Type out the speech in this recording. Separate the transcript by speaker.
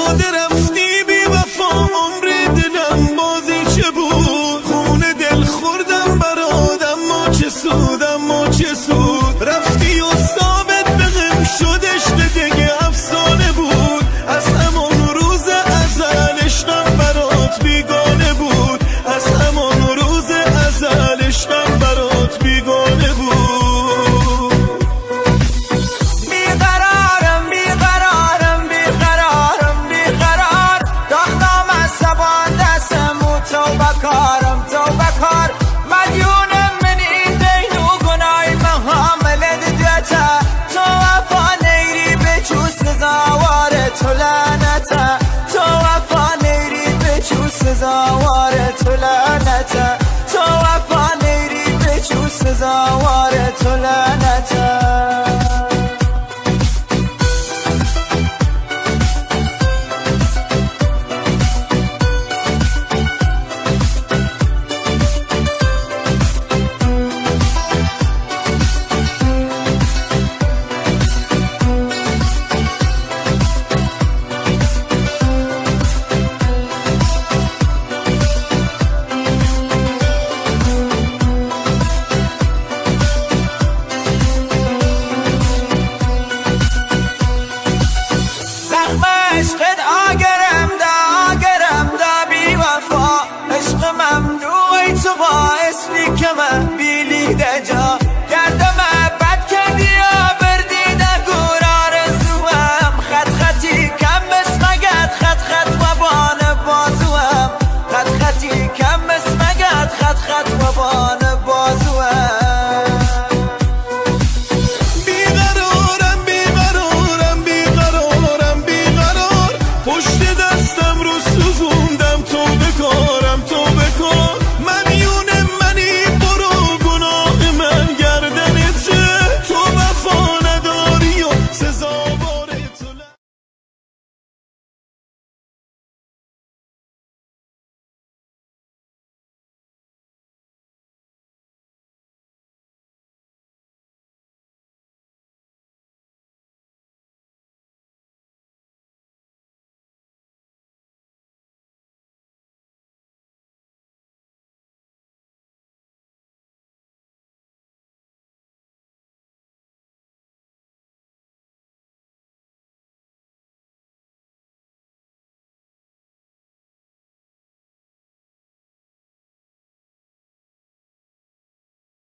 Speaker 1: شده رفتی بی وفا عمر دلم بازی چه بود خون دل خوردم برات اما چه سود اما چه سود رفتی و ثابت بهم شدش دیگه افسانه بود از همان روز ازل عشقم برات بیگانه بود از همان روز ازل عشقم برات بیگانه بود
Speaker 2: سزاوار تو لعنته تو وفا نیری به چوس سزاوار تو لعنته